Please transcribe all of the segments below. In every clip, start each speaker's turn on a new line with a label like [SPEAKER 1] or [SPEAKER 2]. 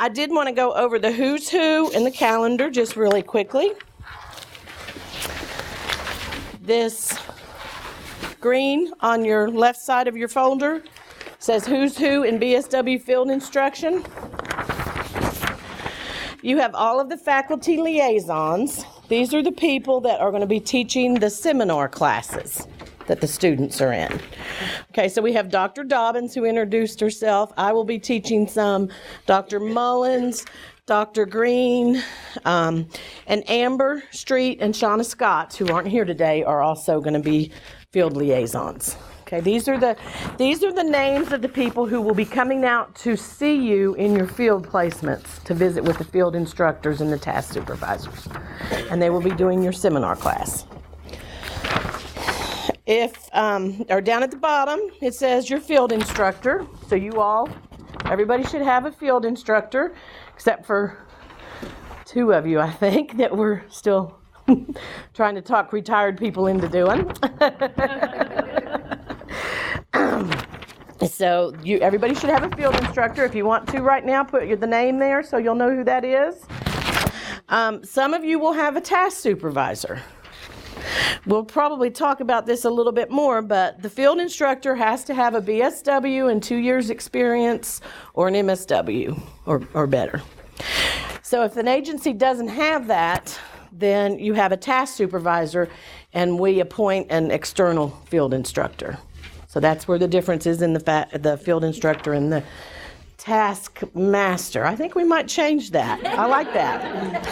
[SPEAKER 1] I did want to go over the who's who in the calendar just really quickly. This green on your left side of your folder says who's who in BSW field instruction. You have all of the faculty liaisons. These are the people that are going to be teaching the seminar classes that the students are in. Okay, so we have Dr. Dobbins, who introduced herself. I will be teaching some. Dr. Mullins, Dr. Green, and Amber Street and Shauna Scott, who aren't here today, are also going to be field liaisons. Okay, these are the names of the people who will be coming out to see you in your field placements to visit with the field instructors and the task supervisors. And they will be doing your seminar class. Or down at the bottom, it says your field instructor. So everybody should have a field instructor, except for 2 of you, I think, that we're still trying to talk retired people into doing. So everybody should have a field instructor. If you want to right now, put the name there so you'll know who that is. Some of you will have a task supervisor. We'll probably talk about this a little bit more, but the field instructor has to have a BSW and 2 years experience or an MSW or better. So if an agency doesn't have that, then you have a task supervisor and we appoint an external field instructor. So that's where the difference is in the field instructor and the task master. I think we might change that. I like that.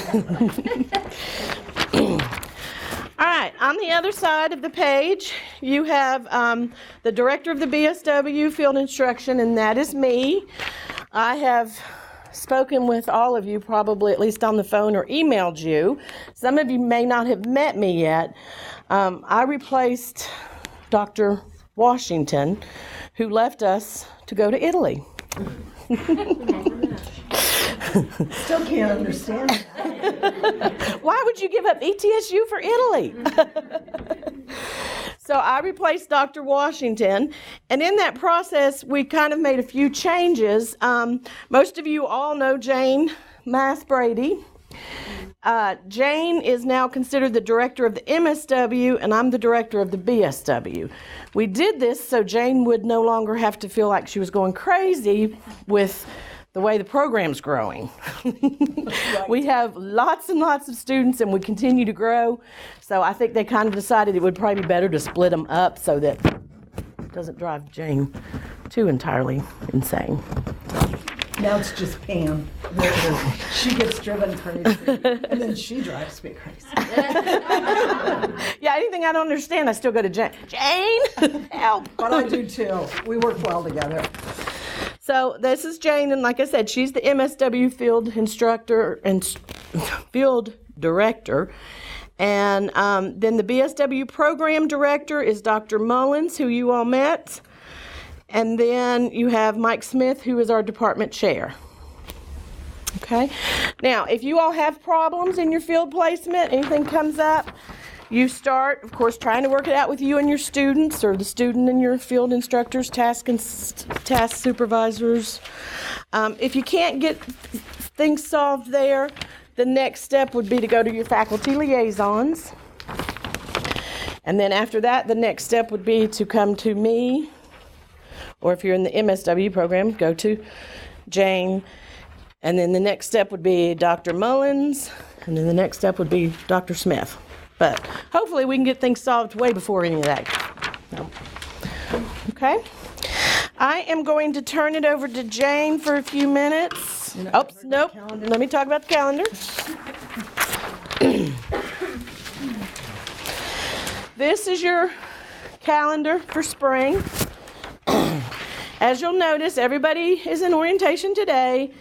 [SPEAKER 1] All right, on the other side of the page, you have the director of the BSW field instruction, and that is me. I have spoken with all of you, probably at least on the phone or emailed you. Some of you may not have met me yet. I replaced Dr. Washington, who left us to go to Italy.
[SPEAKER 2] Still can't understand that.
[SPEAKER 1] Why would you give up ETSU for Italy? So I replaced Dr. Washington, and in that process, we kind of made a few changes. Most of you all know Jane Maas-Brady. Jane is now considered the director of the MSW, and I'm the director of the BSW. We did this so Jane would no longer have to feel like she was going crazy with the way the program's growing. We have lots and lots of students, and we continue to grow. So I think they kind of decided it would probably be better to split them up so that it doesn't drive Jane too entirely insane.
[SPEAKER 2] Now it's just Pam. She gets driven crazy, and then she drives me crazy.
[SPEAKER 1] Yeah, anything I don't understand, I still go to Jane. Jane, help!
[SPEAKER 2] But I do too. We work well together.
[SPEAKER 1] So this is Jane, and like I said, she's the MSW field instructor and field director. And then the BSW program director is Dr. Mullins, who you all met. And then you have Mike Smith, who is our department chair. Okay? Now, if you all have problems in your field placement, anything comes up, you start, of course, trying to work it out with you and your students, or the student and your field instructors, task supervisors. If you can't get things solved there, the next step would be to go to your faculty liaisons. And then after that, the next step would be to come to me, or if you're in the MSW program, go to Jane. And then the next step would be Dr. Mullins, and then the next step would be Dr. Smith. But hopefully we can get things solved way before any of that. No. Okay? I am going to turn it over to Jane for a few minutes. Oops, nope. Let me talk about the calendar. This is your calendar for spring. As you'll notice, everybody is in orientation today.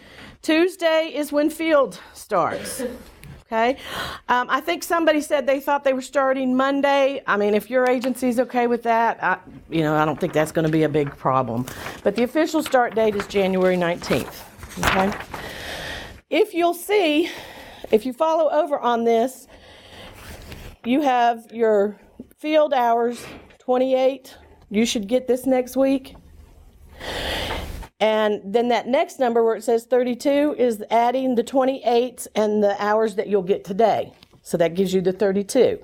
[SPEAKER 1] Tuesday is when field starts. Okay? I think somebody said they thought they were starting Monday. I mean, if your agency's okay with that, I don't think that's going to be a big problem. But the official start date is January 19th. Okay? If you'll see, if you follow over on this, you have your field hours, 28. You should get this next week. And then that next number where it says 32 is adding the 28 and the hours that you'll get today. So that gives you the 32.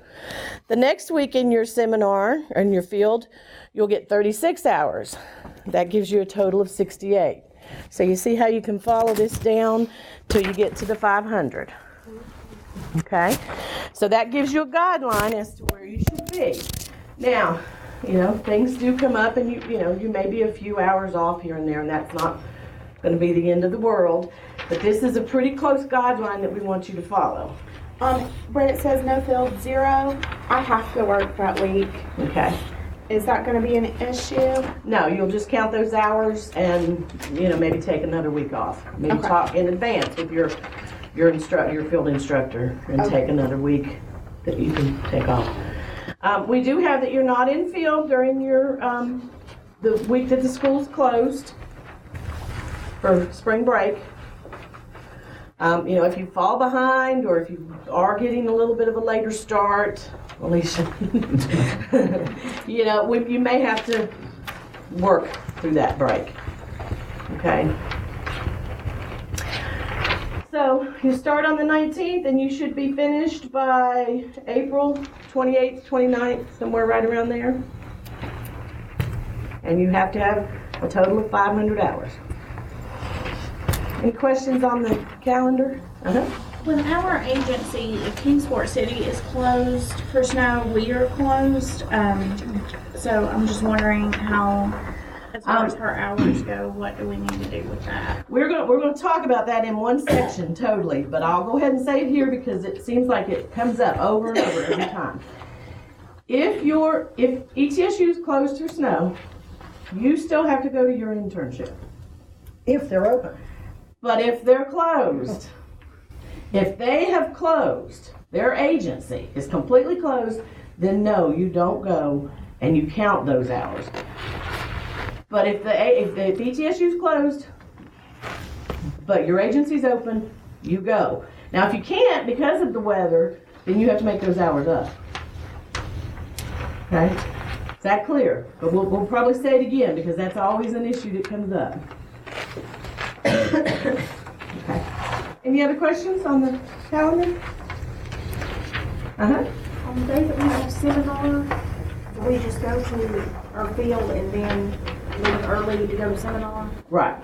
[SPEAKER 1] The next week in your seminar, or in your field, you'll get 36 hours. That gives you a total of 68. So you see how you can follow this down till you get to the 500. Okay? So that gives you a guideline as to where you should be. Now, things do come up, and you may be a few hours off here and there, and that's not going to be the end of the world. But this is a pretty close guideline that we want you to follow.
[SPEAKER 3] When it says no field 0, I have to work that week.
[SPEAKER 1] Okay.
[SPEAKER 3] Is that going to be an issue?
[SPEAKER 1] No, you'll just count those hours and, maybe take another week off. Maybe
[SPEAKER 3] Okay.
[SPEAKER 1] talk in advance with your field instructor and take another week that you can take off. We do have that you're not in field during your the week that the school's closed for spring break. If you fall behind or if you are getting a little bit of a later start, Alicia, you may have to work through that break. Okay. So you start on the 19th and you should be finished by April 28th, 29th, somewhere right around there. And you have to have a total of 500 hours. Any questions on the calendar?
[SPEAKER 4] When our agency, Kingsport City, is closed for snow, we are closed. So I'm just wondering how, as far as her hours go, what do we need to do with that?
[SPEAKER 1] We're going to talk about that in one section totally, but I'll go ahead and say it here because it seems like it comes up over and over every time. If ETSU is closed for snow, you still have to go to your internship.
[SPEAKER 2] If they're open.
[SPEAKER 1] But if they're closed, if they have closed, their agency is completely closed, then no, you don't go and you count those hours. But if ETSU is closed, but your agency's open, you go. Now if you can't because of the weather, then you have to make those hours up. Okay? Is that clear? But we'll probably say it again because that's always an issue that comes up. Okay. Any other questions on the calendar?
[SPEAKER 3] On the day that we have seminar, we just go to our field and then leave early to go to seminar?
[SPEAKER 1] Right.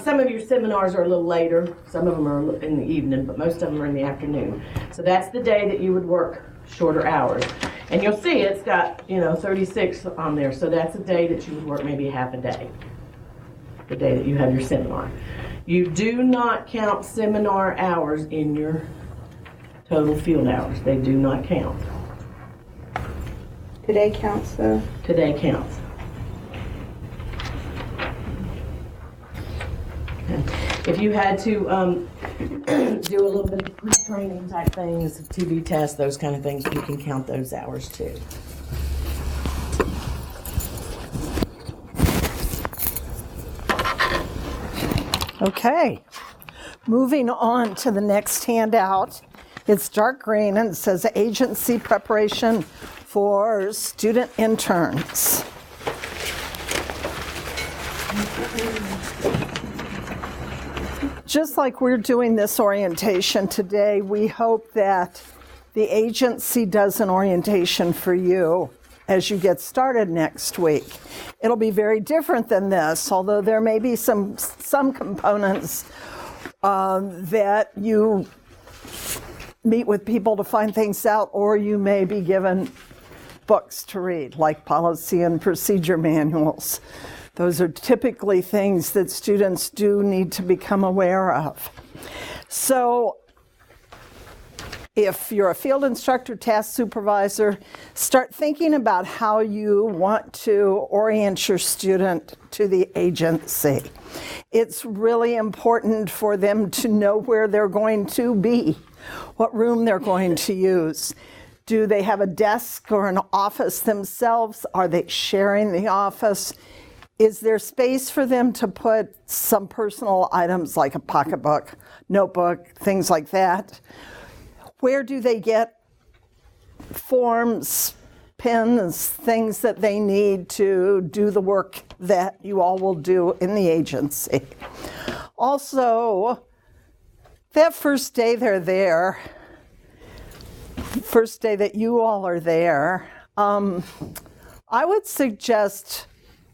[SPEAKER 1] Some of your seminars are a little later. Some of them are in the evening, but most of them are in the afternoon. So that's the day that you would work shorter hours. And you'll see it's got, 36 on there. So that's a day that you would work maybe half a day. The day that you have your seminar. You do not count seminar hours in your total field hours. They do not count.
[SPEAKER 3] Today counts though.
[SPEAKER 1] Today counts. Okay. If you had to do a little bit of pre-training type things, TB tests, those kind of things, you can count those hours too.
[SPEAKER 2] Okay, moving on to the next handout. It's dark green and it says agency preparation for student interns. Just like we're doing this orientation today, we hope that the agency does an orientation for you as you get started next week. It'll be very different than this, although there may be some components that you meet with people to find things out, or you may be given books to read, like policy and procedure manuals. Those are typically things that students do need to become aware of. So if you're a field instructor, task supervisor, start thinking about how you want to orient your student to the agency. It's really important for them to know where they're going to be, what room they're going to use. Do they have a desk or an office themselves? Are they sharing the office? Is there space for them to put some personal items like a pocketbook, notebook, things like that? Where do they get forms, pens, things that they need to do the work that you all will do in the agency. Also, that first day they're there, first day that you all are there, I would suggest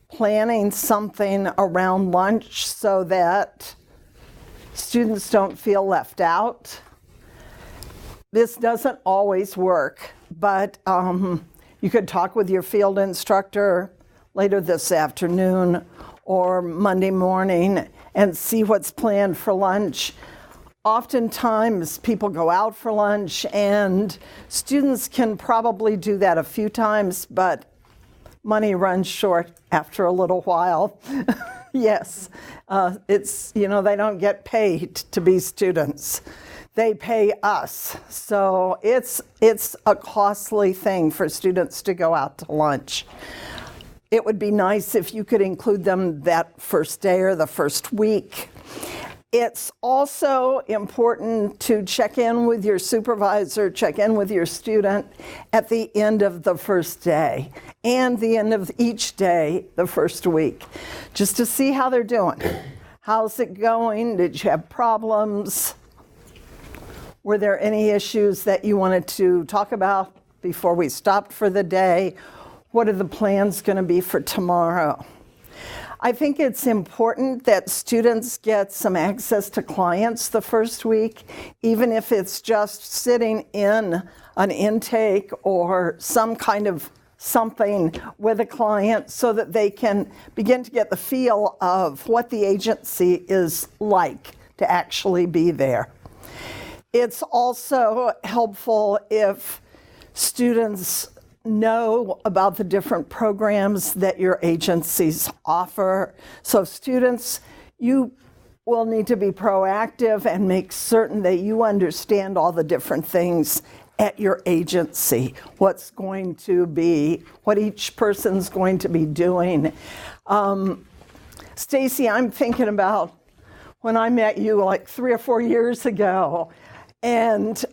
[SPEAKER 2] planning something around lunch so that students don't feel left out. This doesn't always work, but you could talk with your field instructor later this afternoon or Monday morning and see what's planned for lunch. Oftentimes, people go out for lunch, and students can probably do that a few times, but money runs short after a little while. Yes, it's, they don't get paid to be students. They pay us. So it's a costly thing for students to go out to lunch. It would be nice if you could include them that first day or the first week. It's also important to check in with your supervisor, check in with your student at the end of the first day and the end of each day the first week, just to see how they're doing. How's it going? Did you have problems? Were there any issues that you wanted to talk about before we stopped for the day? What are the plans going to be for tomorrow? I think it's important that students get some access to clients the first week, even if it's just sitting in an intake or some kind of something with a client so that they can begin to get the feel of what the agency is like to actually be there. It's also helpful if students know about the different programs that your agencies offer. So students, you will need to be proactive and make certain that you understand all the different things at your agency, what each person's going to be doing. Stacy, I'm thinking about when I met you like 3 or 4 years ago. And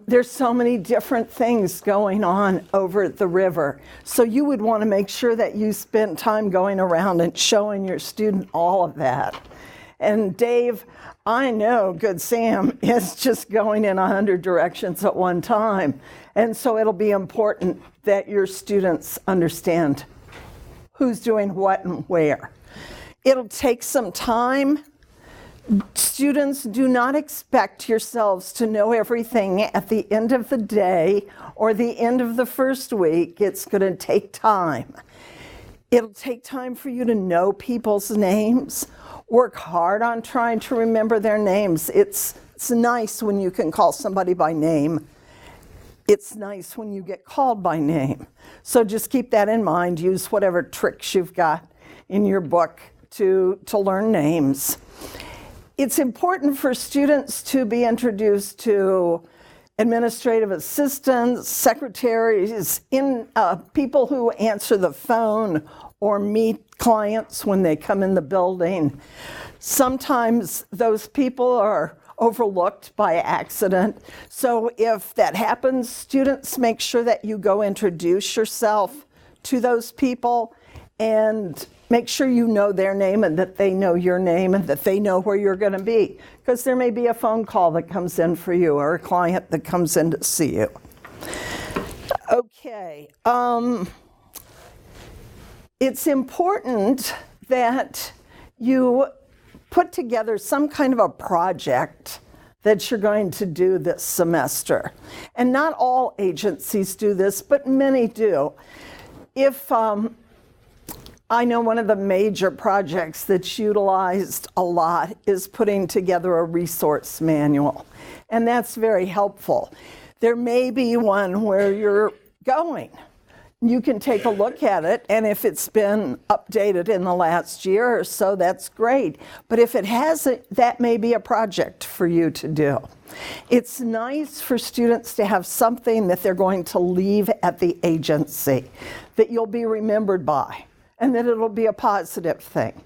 [SPEAKER 2] there's so many different things going on over at the river. So you would want to make sure that you spent time going around and showing your student all of that. And Dave, I know Good Sam is just going in 100 directions at one time. And so it'll be important that your students understand who's doing what and where. It'll take some time. Students, do not expect yourselves to know everything at the end of the day or the end of the first week. It's going to take time. It'll take time for you to know people's names. Work hard on trying to remember their names. It's nice when you can call somebody by name. It's nice when you get called by name. So just keep that in mind. Use whatever tricks you've got in your book to learn names. It's important for students to be introduced to administrative assistants, secretaries, people who answer the phone or meet clients when they come in the building. Sometimes those people are overlooked by accident. So if that happens, students, make sure that you go introduce yourself to those people and make sure you know their name and that they know your name and that they know where you're going to be, because there may be a phone call that comes in for you or a client that comes in to see you. Okay. It's important that you put together some kind of a project that you're going to do this semester. And not all agencies do this, but many do. If I know one of the major projects that's utilized a lot is putting together a resource manual, and that's very helpful. There may be one where you're going. You can take a look at it, and if it's been updated in the last year or so, that's great. But if it hasn't, that may be a project for you to do. It's nice for students to have something that they're going to leave at the agency that you'll be remembered by, and that it'll be a positive thing,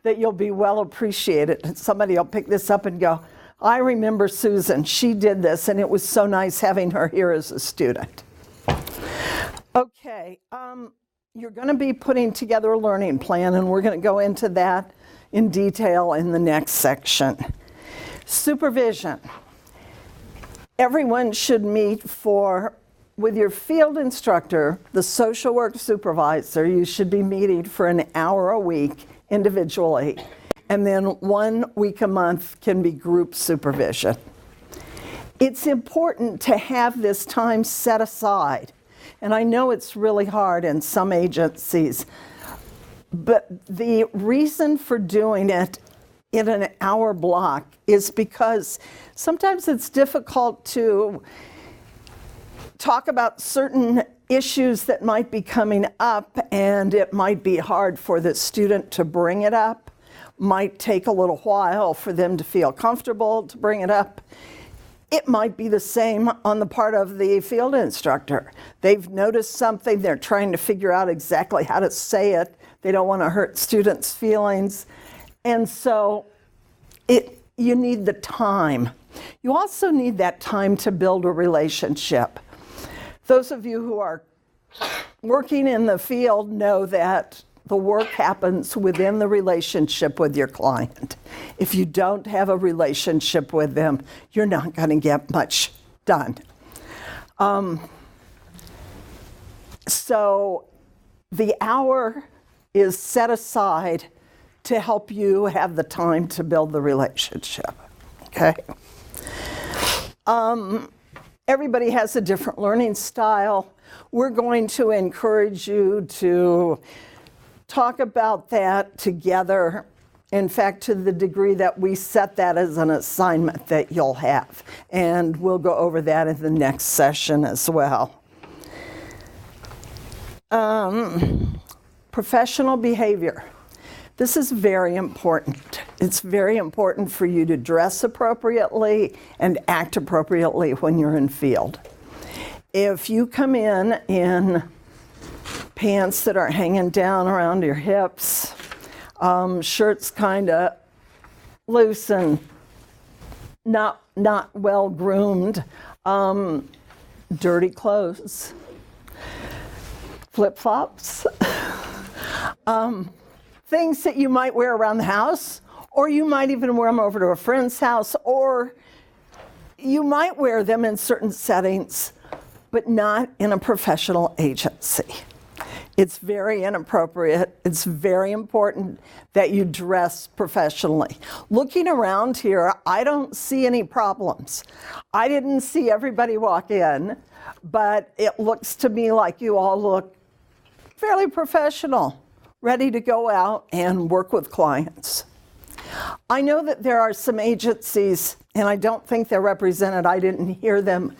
[SPEAKER 2] that you'll be well appreciated. And somebody will pick this up and go, I remember Susan, she did this, and it was so nice having her here as a student. Okay, you're going to be putting together a learning plan, and we're going to go into that in detail in the next section. Supervision. Everyone should meet with your field instructor, the social work supervisor. You should be meeting for an hour a week individually, and then 1 week a month can be group supervision. It's important to have this time set aside. And I know it's really hard in some agencies, but the reason for doing it in an hour block is because sometimes it's difficult to talk about certain issues that might be coming up, and it might be hard for the student to bring it up. Might take a little while for them to feel comfortable to bring it up. It might be the same on the part of the field instructor. They've noticed something, they're trying to figure out exactly how to say it. They don't want to hurt students' feelings. And so you need the time. You also need that time to build a relationship. Those of you who are working in the field know that the work happens within the relationship with your client. If you don't have a relationship with them, you're not going to get much done. So the hour is set aside to help you have the time to build the relationship, okay? Everybody has a different learning style. We're going to encourage you to talk about that together. In fact, to the degree that we set that as an assignment that you'll have. And we'll go over that in the next session as well. Professional behavior. This is very important. It's very important for you to dress appropriately and act appropriately when you're in field. If you come in pants that are hanging down around your hips, shirts kind of loose and not well groomed, dirty clothes, flip-flops, things that you might wear around the house, or you might even wear them over to a friend's house, or you might wear them in certain settings, but not in a professional agency. It's very inappropriate. It's very important that you dress professionally. Looking around here, I don't see any problems. I didn't see everybody walk in, but it looks to me like you all look fairly professional, ready to go out and work with clients. I know that there are some agencies, and I don't think they're represented. I didn't hear them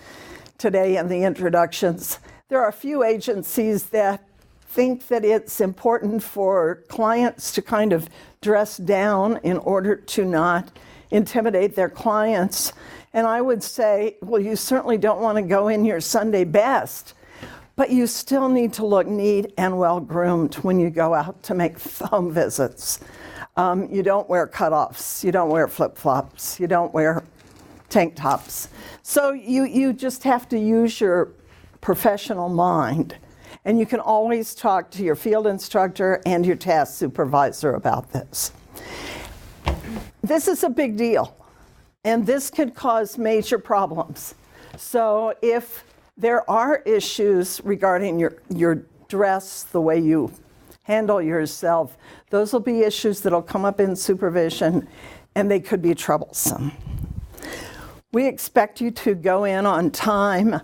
[SPEAKER 2] today in the introductions. There are a few agencies that think that it's important for clients to kind of dress down in order to not intimidate their clients. And I would say, well, you certainly don't want to go in your Sunday best, but you still need to look neat and well groomed when you go out to make home visits. You don't wear cutoffs, you don't wear flip-flops, you don't wear tank tops. So you just have to use your professional mind. And you can always talk to your field instructor and your task supervisor about this. This is a big deal, and this could cause major problems. So if there are issues regarding your dress, the way you handle yourself, those will be issues that will come up in supervision, and they could be troublesome. We expect you to go in on time.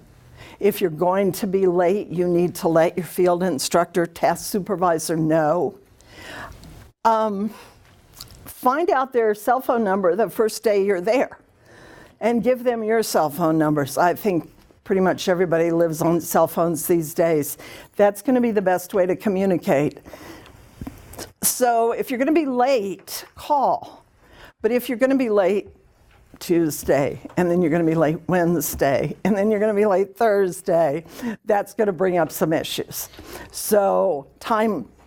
[SPEAKER 2] If you're going to be late, you need to let your field instructor, task supervisor know. Find out their cell phone number the first day you're there and give them your cell phone numbers. I think pretty much everybody lives on cell phones these days. That's going to be the best way to communicate. So if you're going to be late, call. But if you're going to be late Tuesday, and then you're going to be late Wednesday, and then you're going to be late Thursday, that's going to bring up some issues. So timekeeping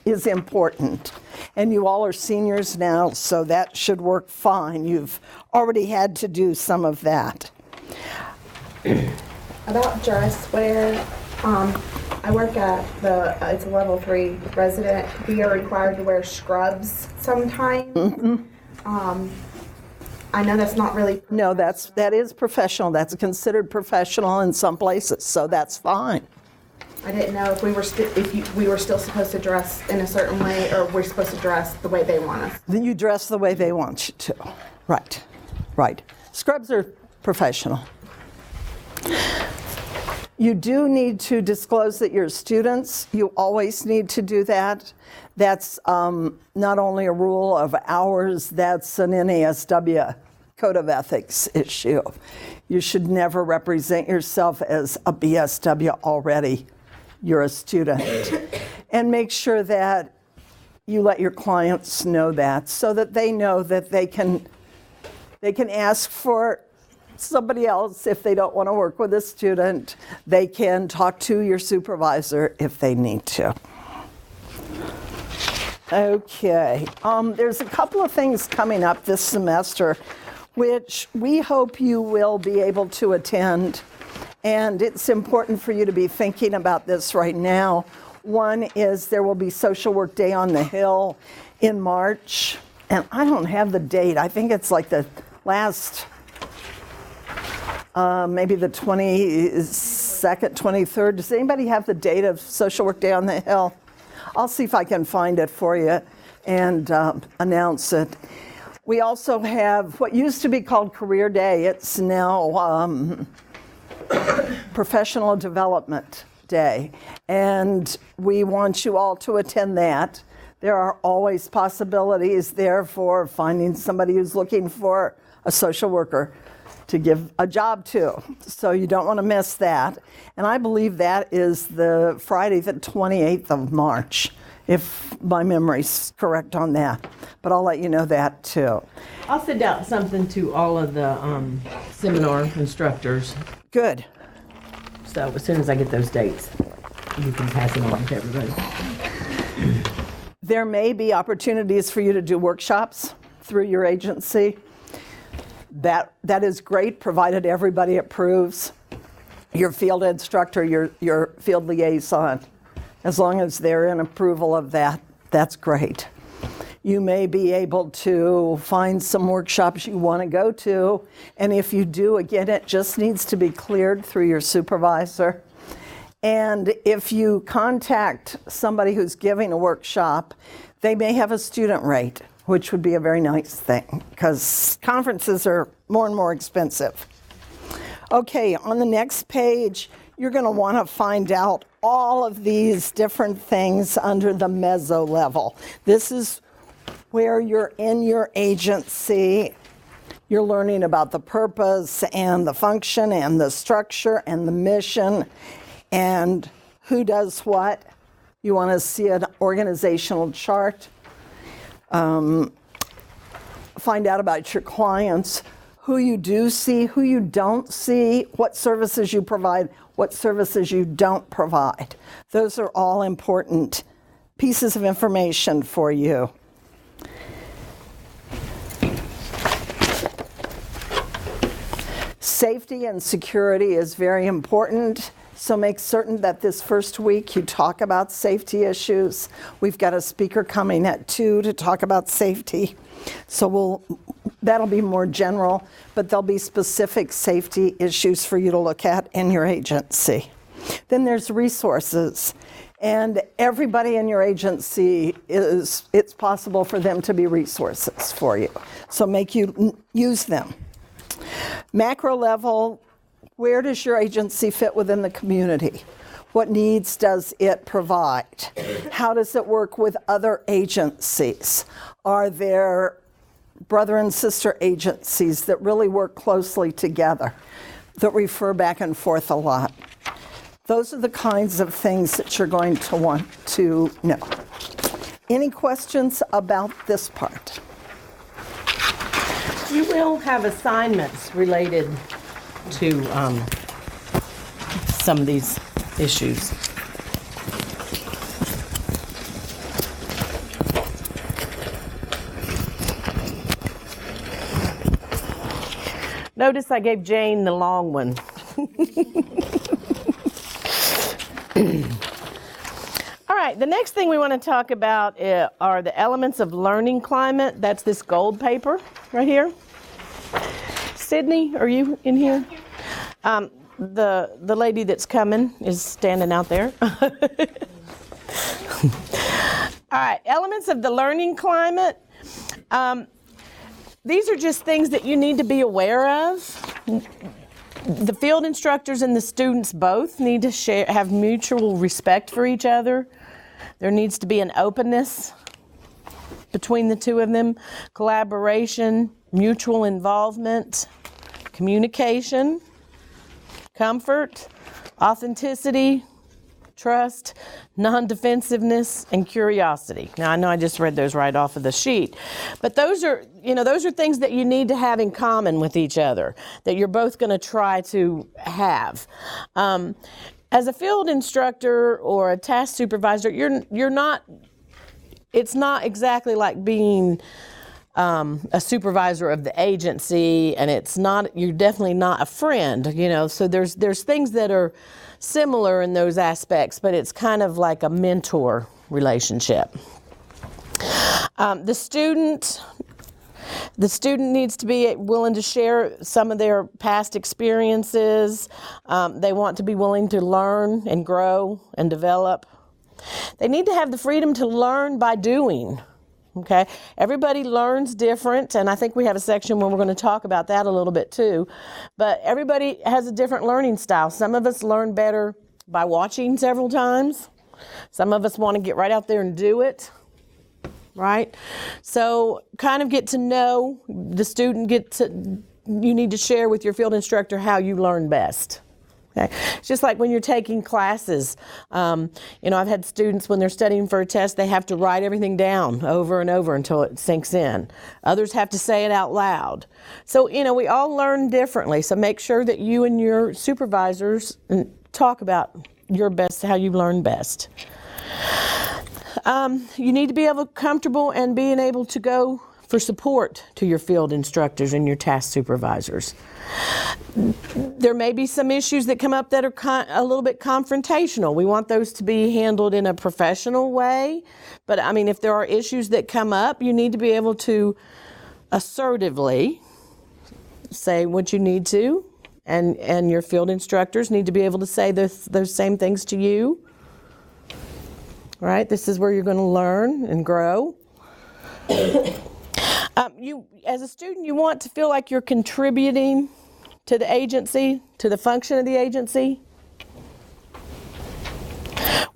[SPEAKER 2] is important. And you all are seniors now, so that should work fine. You've already had to do some of that.
[SPEAKER 5] About dress wear, I work at it's a level 3 resident. We are required to wear scrubs sometimes. I know that's not really.
[SPEAKER 2] No, that is professional. That's considered professional in some places, so that's fine.
[SPEAKER 5] I didn't know if we were we were still supposed to dress in a certain way, or we're supposed to dress the way they want us.
[SPEAKER 2] Then you dress the way they want you to. Right, right. Scrubs are professional. You do need to disclose that you're students. You always need to do that. That's not only a rule of ours, that's an NASW Code of Ethics issue. You should never represent yourself as a BSW already. You're a student. And make sure that you let your clients know that, so that they know that they can ask for somebody else if they don't want to work with a student. They can talk to your supervisor if they need to. Okay, there's a couple of things coming up this semester which we hope you will be able to attend, and it's important for you to be thinking about this right now. One is there will be Social Work Day on the Hill in March, and I don't have the date. I think it's like the last maybe the 22nd, 23rd. Does anybody have the date of Social Work Day on the Hill? I'll see if I can find it for you and announce it. We also have what used to be called Career Day. It's now Professional Development Day. And we want you all to attend that. There are always possibilities there for finding somebody who's looking for a social worker to give a job to. So you don't want to miss that. And I believe that is the Friday, the 28th of March, if my memory's correct on that. But I'll let you know that too.
[SPEAKER 1] I'll send out something to all of the seminar instructors.
[SPEAKER 2] Good.
[SPEAKER 1] So as soon as I get those dates, you can pass them on to everybody.
[SPEAKER 2] There may be opportunities for you to do workshops through your agency. That is great, provided everybody approves. Your field instructor, your field liaison, as long as they're in approval of that, that's great. You may be able to find some workshops you want to go to, and if you do, again, it just needs to be cleared through your supervisor. And if you contact somebody who's giving a workshop, they may have a student rate, which would be a very nice thing, because conferences are more and more expensive. Okay, on the next page, you're going to want to find out all of these different things under the meso level. This is where you're in your agency. You're learning about the purpose and the function and the structure and the mission and who does what. You want to see an organizational chart. Find out about your clients, who you do see, who you don't see, what services you provide, what services you don't provide. Those are all important pieces of information for you. Safety and security is very important. So make certain that this first week you talk about safety issues. We've got a speaker coming at 2 to talk about safety. So that'll be more general, but there'll be specific safety issues for you to look at in your agency. Then there's resources. And everybody in your agency, it's possible for them to be resources for you. So make you use them. Macro level, where does your agency fit within the community? What needs does it provide? How does it work with other agencies? Are there brother and sister agencies that really work closely together, that refer back and forth a lot? Those are the kinds of things that you're going to want to know. Any questions about this part?
[SPEAKER 1] You will have assignments related to some of these issues. Notice I gave Jane the long one. All right, the next thing we want to talk about are the elements of learning climate. That's this gold paper right here. Sydney, are you in here? The lady that's coming is standing out there. All right, elements of the learning climate. These are just things that you need to be aware of. The field instructors and the students both need to have mutual respect for each other. There needs to be an openness between the two of them, collaboration, mutual involvement, communication, comfort, authenticity, trust, non-defensiveness, and curiosity. Now, I know I just read those right off of the sheet, but those are things that you need to have in common with each other, that you're both going to try to have. As a field instructor or a task supervisor, it's not exactly like being a supervisor of the agency, and you're definitely not a friend, so there's things that are similar in those aspects, but it's kind of like a mentor relationship. The student needs to be willing to share some of their past experiences. They want to be willing to learn and grow and develop. They need to have the freedom to learn by doing. Okay, everybody learns different, and I think we have a section where we're going to talk about that a little bit too. But everybody has a different learning style. Some of us learn better by watching several times. Some of us want to get right out there and do it, right? So kind of get to know the student, you need to share with your field instructor how you learn best. Okay. It's just like when you're taking classes. I've had students, when they're studying for a test, they have to write everything down over and over until it sinks in. Others have to say it out loud. So, we all learn differently. So make sure that you and your supervisors talk about your best, how you learn best. You need to be comfortable and being able to go for support to your field instructors and your task supervisors. There may be some issues that come up that are a little bit confrontational. We want those to be handled in a professional way. But if there are issues that come up, you need to be able to assertively say what you need to, and your field instructors need to be able to say those same things to you. Right? This is where you're going to learn and grow. As a student, you want to feel like you're contributing to the agency, to the function of the agency.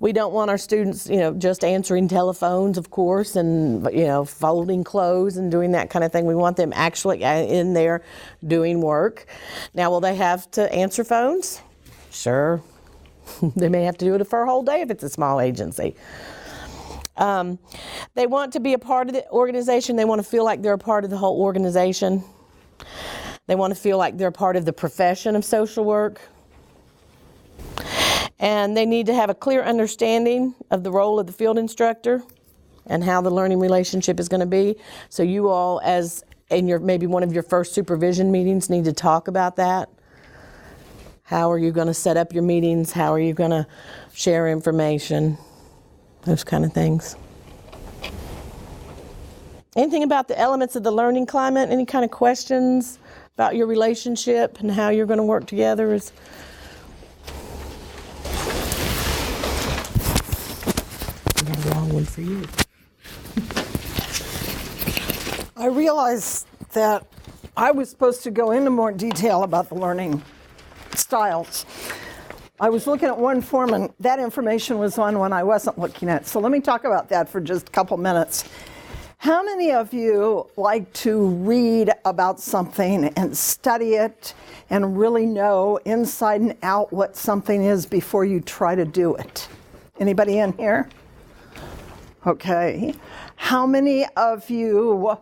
[SPEAKER 1] We don't want our students, just answering telephones, of course, and, folding clothes and doing that kind of thing. We want them actually in there doing work. Now, will they have to answer phones? Sure. They may have to do it for a whole day if it's a small agency. They want to be a part of the organization. They want to feel like they're a part of the whole organization. They want to feel like they're a part of the profession of social work. And they need to have a clear understanding of the role of the field instructor and how the learning relationship is going to be. So you all, as in maybe one of your first supervision meetings, need to talk about that. How are you going to set up your meetings? How are you going to share information? Those kind of things. Anything about the elements of the learning climate? Any kind of questions about your relationship and how you're going to work together? I got a long one for you.
[SPEAKER 2] I realized that I was supposed to go into more detail about the learning styles. I was looking at one form, and that information was on one I wasn't looking at. So let me talk about that for just a couple minutes. How many of you like to read about something and study it and really know inside and out what something is before you try to do it? Anybody in here? Okay. How many of you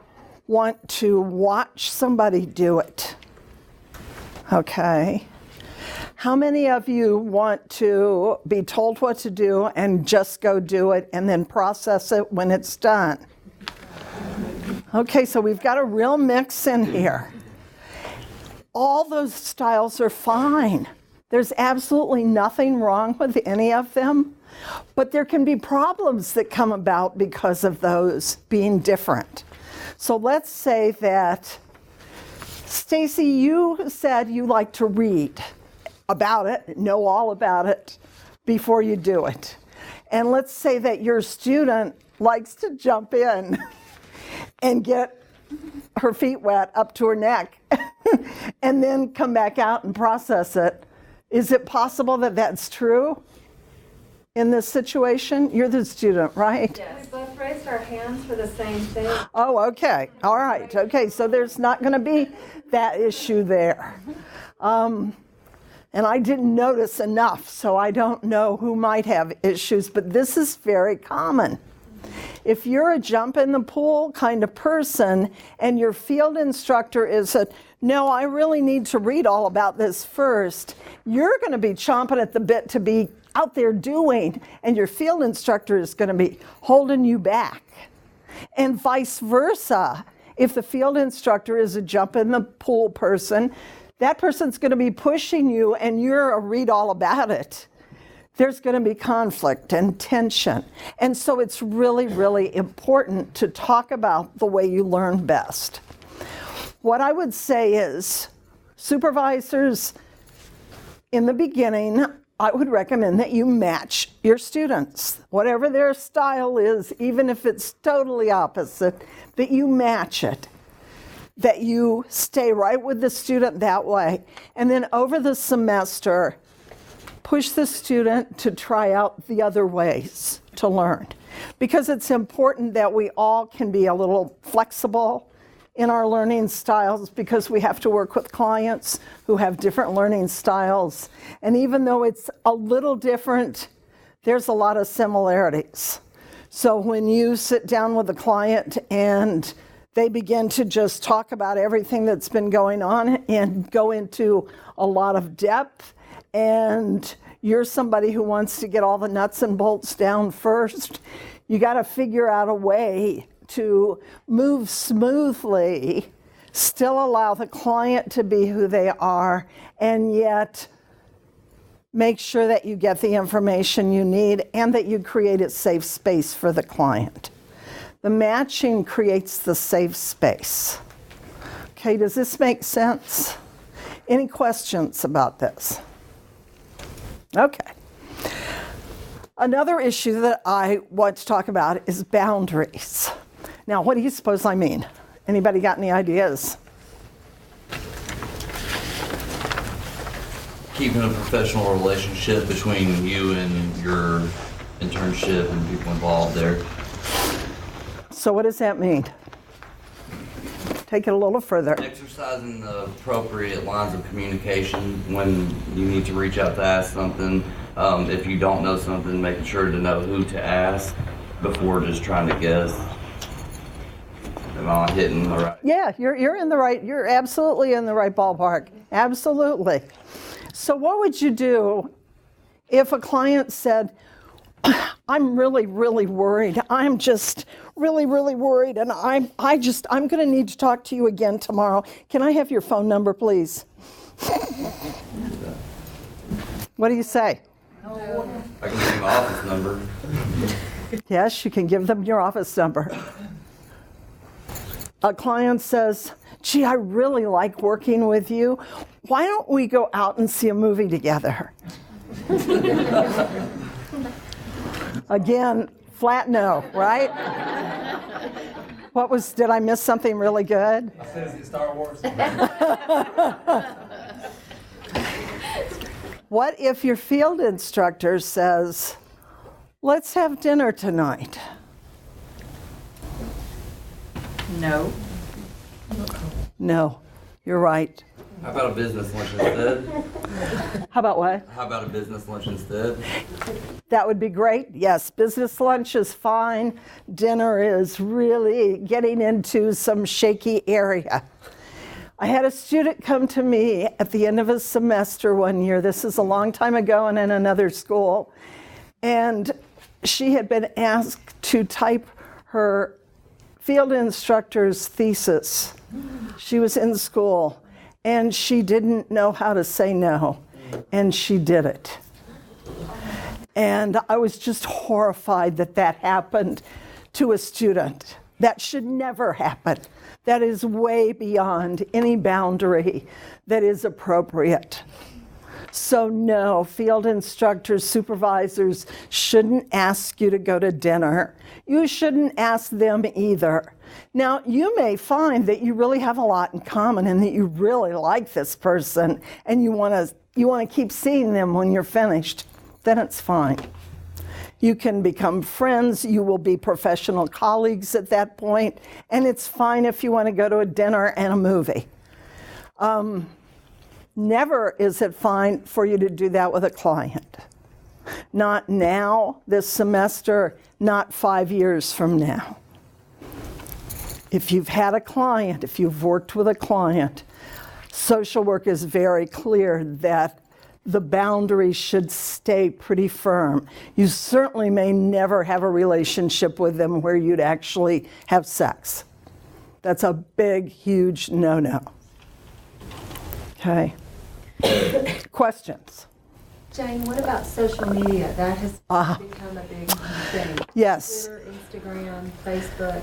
[SPEAKER 2] want to watch somebody do it? Okay. How many of you want to be told what to do and just go do it and then process it when it's done? Okay, so we've got a real mix in here. All those styles are fine. There's absolutely nothing wrong with any of them, but there can be problems that come about because of those being different. So let's say that, Stacy, you said you like to read about it, know all about it before you do it. And let's say that your student likes to jump in and get her feet wet up to her neck and then come back out and process it. Is it possible that that's true in this situation? You're the student, right?
[SPEAKER 6] Yes. We both raised our hands for the same thing.
[SPEAKER 2] Oh, okay. All right. Okay, so there's not going to be that issue there. And I didn't notice enough, so I don't know who might have issues, but this is very common. If you're a jump in the pool kind of person and your field instructor is no, I really need to read all about this first, you're going to be chomping at the bit to be out there doing, and your field instructor is going to be holding you back. And vice versa. If the field instructor is a jump in the pool person, that person's going to be pushing you and you're a read all about it. There's going to be conflict and tension. And so it's really, really important to talk about the way you learn best. What I would say is, supervisors, in the beginning, I would recommend that you match your students. Whatever their style is, even if it's totally opposite, that you match it. That you stay right with the student that way. And then over the semester, push the student to try out the other ways to learn. Because it's important that we all can be a little flexible in our learning styles, because we have to work with clients who have different learning styles. And even though it's a little different, there's a lot of similarities. So when you sit down with a client and they begin to just talk about everything that's been going on and go into a lot of depth, and you're somebody who wants to get all the nuts and bolts down first, you got to figure out a way to move smoothly, still allow the client to be who they are, and yet make sure that you get the information you need and that you create a safe space for the client. The matching creates the safe space. Okay, does this make sense? Any questions about this? Okay. Another issue that I want to talk about is boundaries. Now, what do you suppose I mean? Anybody got any ideas?
[SPEAKER 7] Keeping a professional relationship between you and your internship and people involved there.
[SPEAKER 2] So what does that mean? Take it a little further.
[SPEAKER 7] Exercising the appropriate lines of communication when you need to reach out to ask something. If you don't know something, making sure to know who to ask before just trying to guess. Am I hitting the right?
[SPEAKER 2] Yeah, you're in the right, you're absolutely in the right ballpark. Absolutely. So what would you do if a client said, I'm really, really worried. I'm just really, really worried, and I'm going to need to talk to you again tomorrow. Can I have your phone number, please? What do you say?
[SPEAKER 7] I can give you my office number.
[SPEAKER 2] Yes, you can give them your office number. A client says, gee, I really like working with you. Why don't we go out and see a movie together? Again, flat no, right? Did I miss something really good?
[SPEAKER 8] I said, is it Star Wars?
[SPEAKER 2] What if your field instructor says, let's have dinner tonight?
[SPEAKER 6] No.
[SPEAKER 2] No, you're right.
[SPEAKER 7] How about a business lunch instead?
[SPEAKER 2] How about what?
[SPEAKER 7] How about a business lunch instead?
[SPEAKER 2] That would be great. Yes, business lunch is fine. Dinner is really getting into some shaky area. I had a student come to me at the end of a semester one year. This is a long time ago and in another school. And she had been asked to type her field instructor's thesis. She was in school and she didn't know how to say no. and she did it. And I was just horrified that that happened to a student. That should never happen. That is way beyond any boundary that is appropriate. So no, field instructors, supervisors shouldn't ask you to go to dinner. You shouldn't ask them either. Now, you may find that you really have a lot in common and that you really like this person and you want to keep seeing them when you're finished. Then it's fine. You can become friends, you will be professional colleagues at that point, and it's fine if you want to go to a dinner and a movie. Never is it fine for you to do that with a client. Not now, this semester, not 5 years from now. If you've had a client, if you've worked with a client, social work is very clear that the boundaries should stay pretty firm. You certainly may never have a relationship with them where you'd actually have sex. That's a big, huge no-no. Okay. Questions?
[SPEAKER 6] Jane, what about social media? That has become a big thing.
[SPEAKER 2] Yes.
[SPEAKER 6] Twitter, Instagram, Facebook.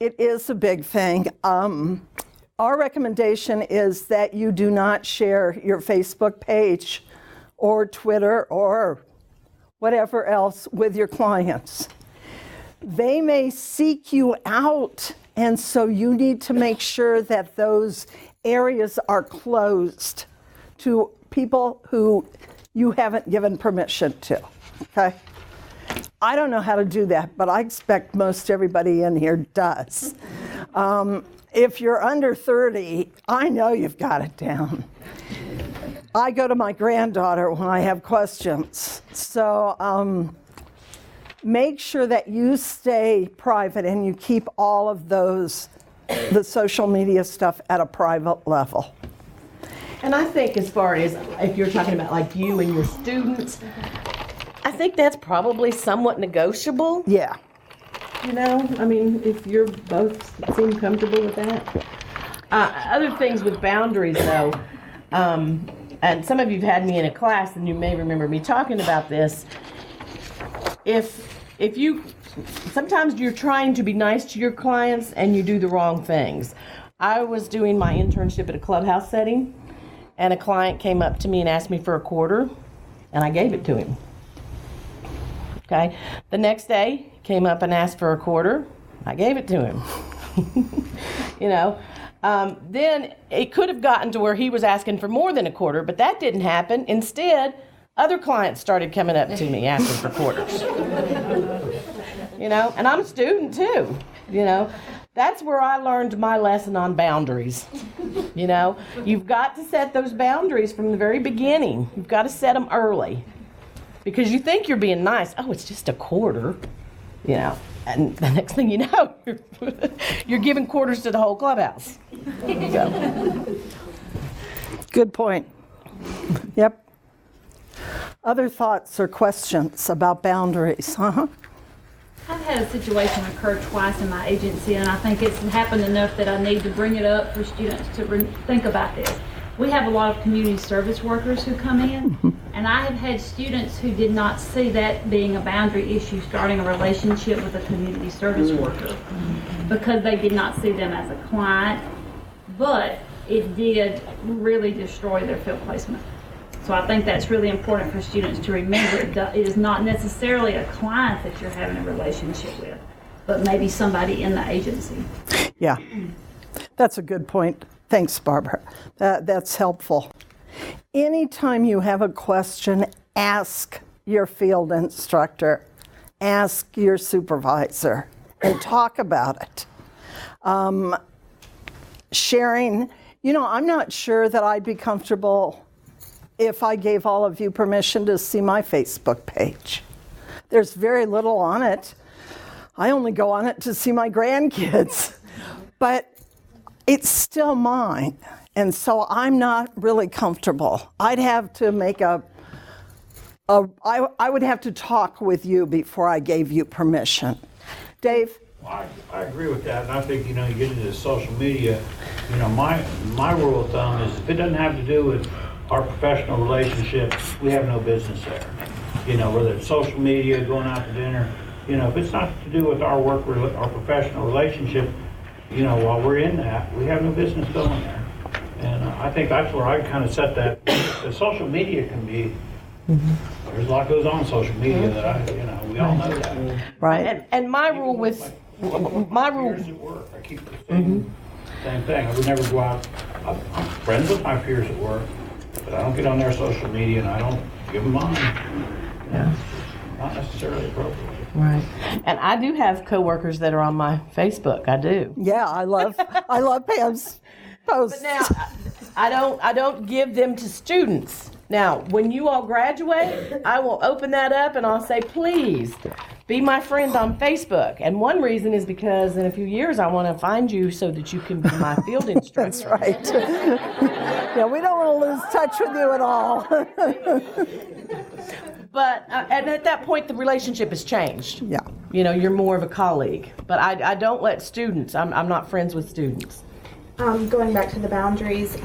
[SPEAKER 2] It is a big thing. Our recommendation is that you do not share your Facebook page or Twitter or whatever else with your clients. They may seek you out, and so you need to make sure that those areas are closed to people who you haven't given permission to, okay? I don't know how to do that, but I expect most everybody in here does. If you're under 30, I know you've got it down. I go to my granddaughter when I have questions. So make sure that you stay private and you keep all of those, the social media stuff at a private level.
[SPEAKER 1] And I think as far as if you're talking about like you and your students, I think that's probably somewhat negotiable.
[SPEAKER 2] Yeah.
[SPEAKER 1] You know, I mean, if you're both seem comfortable with that. Other things with boundaries, though, and some of you've had me in a class, and you may remember me talking about this. If you, sometimes you're trying to be nice to your clients and you do the wrong things. I was doing my internship at a clubhouse setting, and a client came up to me and asked me for a quarter, and I gave it to him. Okay. The next day, came up and asked for a quarter. I gave it to him. You know. Then it could have gotten to where he was asking for more than a quarter, but that didn't happen. Instead, other clients started coming up to me asking for quarters. You know, and I'm a student too. You know, that's where I learned my lesson on boundaries. You know, you've got to set those boundaries from the very beginning. You've got to set them early. Because you think you're being nice. Oh, it's just a quarter, you know. And the next thing you know, you're giving quarters to the whole clubhouse. So.
[SPEAKER 2] Good point. Yep. Other thoughts or questions about boundaries? Uh-huh.
[SPEAKER 8] I've had a situation occur twice in my agency, and I think it's happened enough that I need to bring it up for students to think about this. We have a lot of community service workers who come in, and I have had students who did not see that being a boundary issue, starting a relationship with a community service worker, because they did not see them as a client, but it did really destroy their field placement. So I think that's really important for students to remember. It is not necessarily a client that you're having a relationship with, but maybe somebody in the agency.
[SPEAKER 2] Yeah, that's a good point. Thanks, Barbara. That's helpful. Anytime you have a question, ask your field instructor, ask your supervisor, and talk about it. Sharing, you know, I'm not sure that I'd be comfortable if I gave all of you permission to see my Facebook page. There's very little on it. I only go on it to see my grandkids. But it's still mine, and so I'm not really comfortable. I'd have to make I would have to talk with you before I gave you permission. Dave?
[SPEAKER 9] I agree with that, and I think, you get into social media, my rule of thumb is if it doesn't have to do with our professional relationship, we have no business there. You know, whether it's social media, going out to dinner, you know, if it's not to do with our work, our professional relationship, you know, while we're in that, we have no business going there. And I think that's where I kind of set that. The social media can be, there's a lot goes on social media that you know, we all know that.
[SPEAKER 2] Right.
[SPEAKER 1] And my rule with, my rule,
[SPEAKER 9] Peers at work, I keep the same thing. I would never go out, I'm friends with my peers at work, but I don't get on their social media and I don't give them mine.
[SPEAKER 1] Yeah.
[SPEAKER 9] Not necessarily appropriate.
[SPEAKER 1] Right. And I do have coworkers that are on my Facebook. I do.
[SPEAKER 2] Yeah, I love Pam's posts.
[SPEAKER 1] But now I don't give them to students. Now, when you all graduate, I will open that up and I'll say, please be my friend on Facebook. And one reason is because in a few years I want to find you so that you can be my field instructor.
[SPEAKER 2] That's right. Yeah, we don't want to lose touch with you at all.
[SPEAKER 1] But and at that point, the relationship has changed.
[SPEAKER 2] Yeah.
[SPEAKER 1] You know, you're more of a colleague. But I don't let students. I'm not friends with students.
[SPEAKER 5] Going back to the boundaries,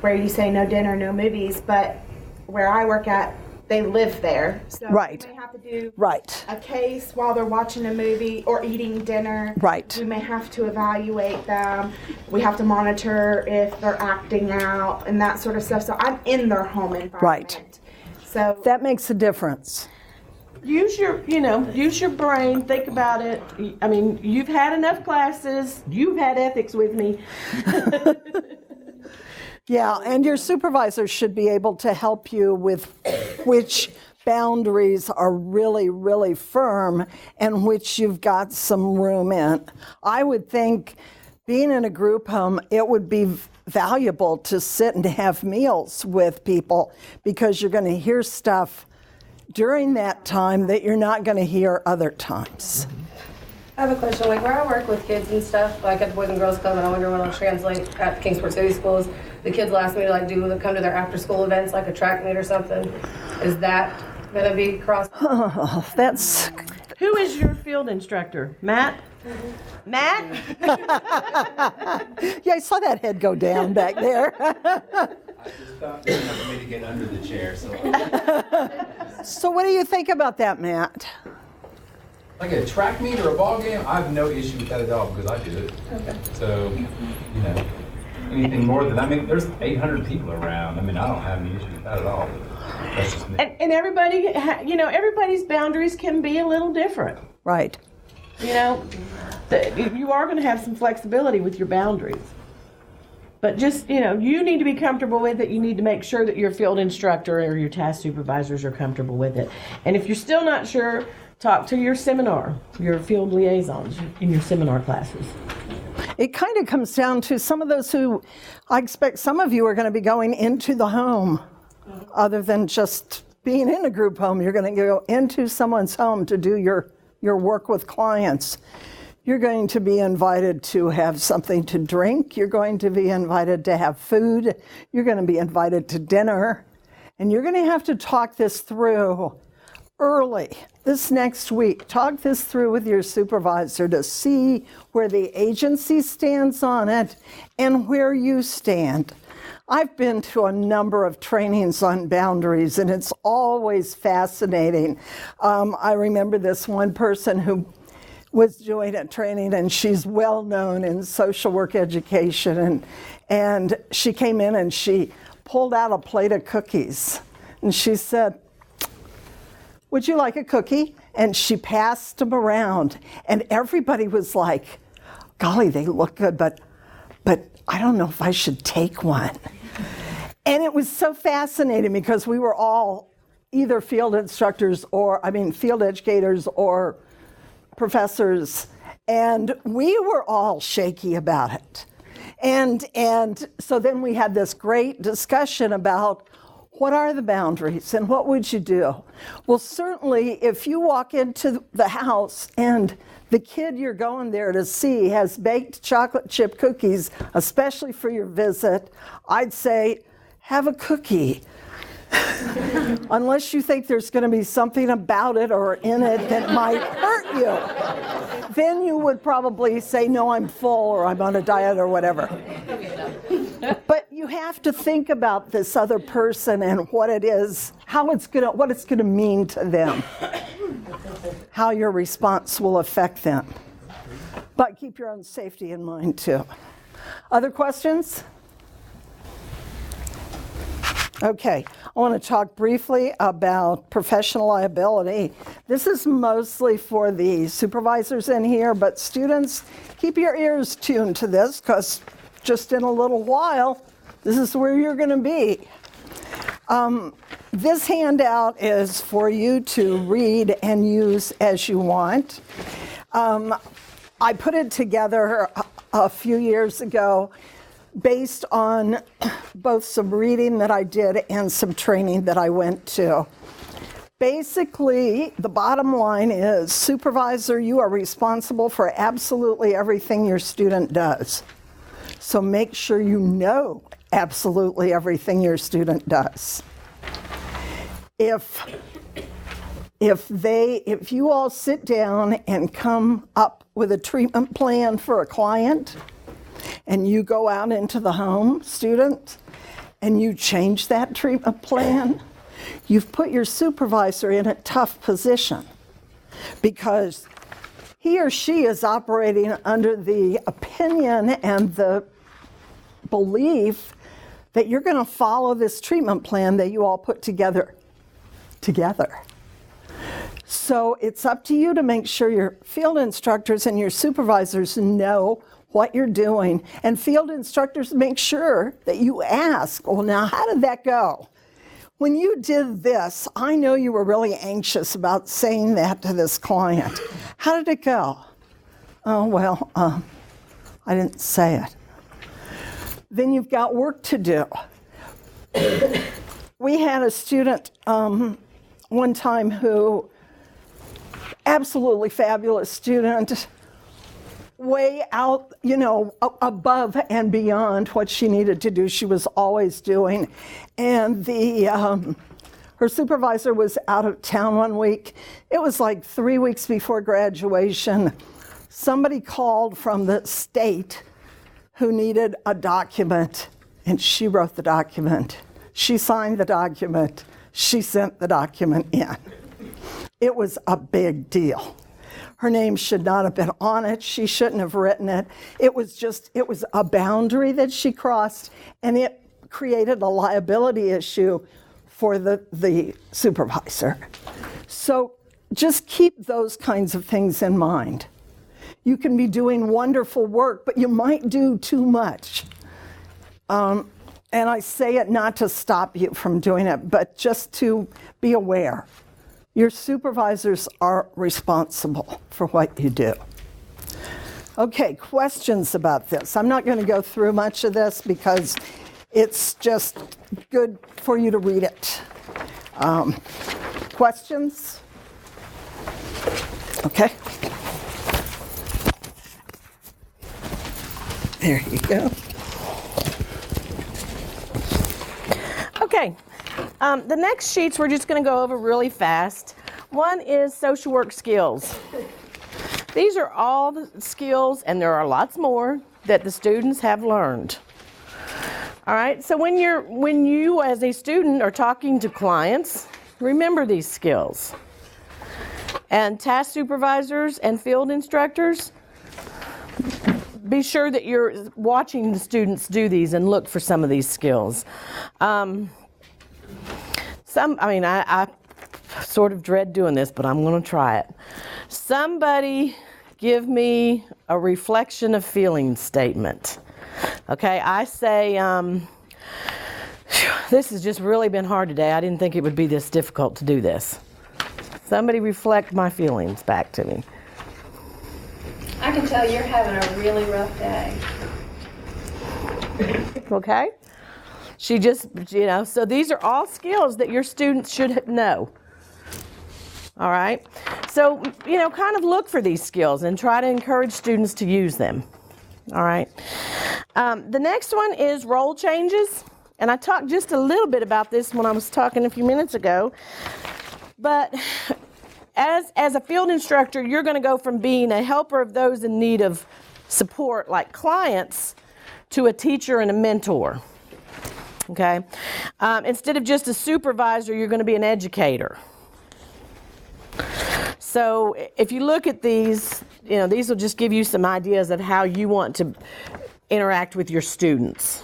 [SPEAKER 5] where you say no dinner, no movies, but where I work at, they live there. So
[SPEAKER 2] Right.
[SPEAKER 5] we may have to do
[SPEAKER 2] Right.
[SPEAKER 5] a case while they're watching a movie or eating dinner.
[SPEAKER 2] Right.
[SPEAKER 5] We may have to evaluate them. We have to monitor if they're acting out and that sort of stuff. So I'm in their home environment.
[SPEAKER 2] Right.
[SPEAKER 5] So
[SPEAKER 2] That makes a difference.
[SPEAKER 1] Use your brain. Think about it. I mean, you've had enough classes. You've had ethics with me.
[SPEAKER 2] Yeah, and your supervisor should be able to help you with which boundaries are really, really firm and which you've got some room in. I would think being in a group home, it would be valuable to sit and have meals with people because you're going to hear stuff during that time that you're not going to hear other times.
[SPEAKER 10] I have a question. Like where I work with kids and stuff, like at the Boys and Girls Club, and I wonder when I'll translate at Kingsport City Schools, the kids will ask me to like come to their after-school events, like a track meet or something. Is that going to be crossed?
[SPEAKER 2] Oh, that's...
[SPEAKER 1] Who is your field instructor? Matt? Matt?
[SPEAKER 2] Yeah, I saw that head go down back there.
[SPEAKER 11] I just stopped doing it for me to get under the chair, so.
[SPEAKER 2] So what do you think about that, Matt?
[SPEAKER 11] Like a track meet or a ball game, I have no issue with that at all because I do it.
[SPEAKER 10] Okay.
[SPEAKER 11] So, you know, anything more than, I mean, there's 800 people around. I mean, I don't have any issue with that at all. That's just me.
[SPEAKER 1] And everybody, everybody's boundaries can be a little different.
[SPEAKER 2] Right.
[SPEAKER 1] You know, you are going to have some flexibility with your boundaries. But just, you need to be comfortable with it. You need to make sure that your field instructor or your task supervisors are comfortable with it. And if you're still not sure, talk to your your field liaisons in your seminar classes.
[SPEAKER 2] It kind of comes down to some of those who, I expect some of you are going to be going into the home other than just being in a group home. You're going to go into someone's home to do your work with clients. You're going to be invited to have something to drink. You're going to be invited to have food. You're going to be invited to dinner. And you're going to have to talk this through early this next week. Talk this through with your supervisor to see where the agency stands on it and where you stand. I've been to a number of trainings on boundaries, and it's always fascinating. I remember this one person who was doing a training, and she's well known in social work education, and she came in and she pulled out a plate of cookies, and she said, "Would you like a cookie?" And she passed them around, and everybody was like, "Golly, they look good, but I don't know if I should take one." And it was so fascinating because we were all either field instructors field educators or professors, and we were all shaky about it. And so then we had this great discussion about what are the boundaries and what would you do? Well, certainly if you walk into the house and the kid you're going there to see has baked chocolate chip cookies, especially for your visit, I'd say, have a cookie. Unless you think there's going to be something about it or in it that might hurt you. Then you would probably say, no, I'm full or I'm on a diet or whatever. But you have to think about this other person and what it is, what it's gonna mean to them, how your response will affect them. But keep your own safety in mind too. Other questions? Okay, I want to talk briefly about professional liability. This is mostly for the supervisors in here, but students, keep your ears tuned to this because just in a little while, this is where you're going to be. This handout is for you to read and use as you want. I put it together a few years ago based on both some reading that I did and some training that I went to. Basically, the bottom line is, supervisor, you are responsible for absolutely everything your student does. So make sure you know absolutely everything your student does. If you all sit down and come up with a treatment plan for a client, and you go out into the home, student, and you change that treatment plan, you've put your supervisor in a tough position because he or she is operating under the opinion and the belief that you're going to follow this treatment plan that you all put together. So it's up to you to make sure your field instructors and your supervisors know what you're doing, and field instructors make sure that you ask, well, now how did that go? When you did this, I know you were really anxious about saying that to this client. How did it go? Oh, well, I didn't say it. Then you've got work to do. We had a student one time who, absolutely fabulous student, way out, above and beyond what she needed to do. She was always doing. And her supervisor was out of town one week. It was like 3 weeks before graduation. Somebody called from the state who needed a document, and she wrote the document. She signed the document. She sent the document in. It was a big deal. Her name should not have been on it. She shouldn't have written it. It was a boundary that she crossed, and it created a liability issue for the supervisor. So just keep those kinds of things in mind. You can be doing wonderful work, but you might do too much. And I say it not to stop you from doing it, but just to be aware. Your supervisors are responsible for what you do. Okay, questions about this? I'm not going to go through much of this because it's just good for you to read it. Questions? Okay. There you go.
[SPEAKER 1] Okay. The next sheets we're just going to go over really fast. One is social work skills. These are all the skills, and there are lots more, that the students have learned. All right, so when you as a student are talking to clients, remember these skills. And task supervisors and field instructors, be sure that you're watching the students do these and look for some of these skills. I sort of dread doing this, but I'm going to try it. Somebody give me a reflection of feelings statement. Okay, I say, this has just really been hard today. I didn't think it would be this difficult to do this. Somebody reflect my feelings back to me.
[SPEAKER 10] I can tell you're having a really rough day.
[SPEAKER 1] Okay? She just, so these are all skills that your students should know. All right? So, kind of look for these skills and try to encourage students to use them. All right? The next one is role changes. And I talked just a little bit about this when I was talking a few minutes ago. But as a field instructor, you're going to go from being a helper of those in need of support, like clients, to a teacher and a mentor. okay? Instead of just a supervisor, you're going to be an educator. So if you look at these, these will just give you some ideas of how you want to interact with your students.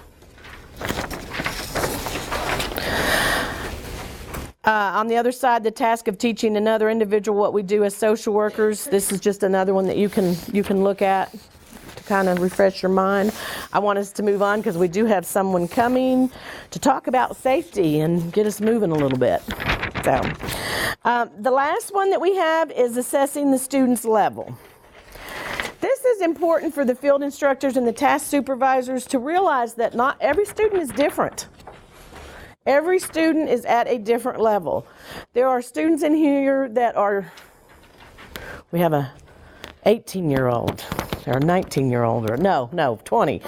[SPEAKER 1] On the other side, the task of teaching another individual what we do as social workers. This is just another one that you can look at to kind of refresh your mind. I want us to move on because we do have someone coming to talk about safety and get us moving a little bit. So, the last one that we have is assessing the student's level. This is important for the field instructors and the task supervisors to realize that not every student is different. Every student is at a different level. There are students in here that are, we have a 18-year-old or 19-year-old or no, 20.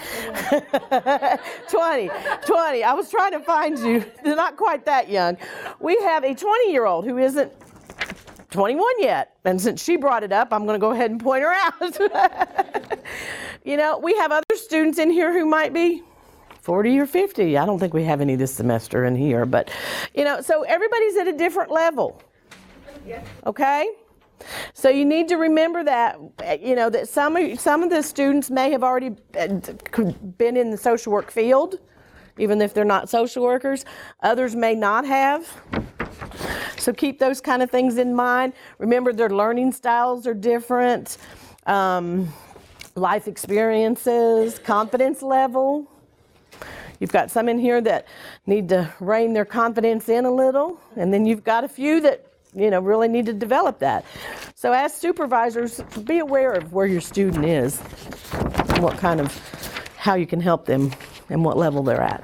[SPEAKER 1] 20. I was trying to find you. They're not quite that young. We have a 20-year-old who isn't 21 yet. And since she brought it up, I'm going to go ahead and point her out. We have other students in here who might be 40 or 50. I don't think we have any this semester in here, but, so everybody's at a different level. Okay? So you need to remember that, that some of the students may have already been in the social work field, even if they're not social workers. Others may not have. So keep those kind of things in mind. Remember, their learning styles are different. Life experiences, confidence level. You've got some in here that need to rein their confidence in a little, and then you've got a few that, really need to develop that. So as supervisors, be aware of where your student is, and how you can help them, and what level they're at.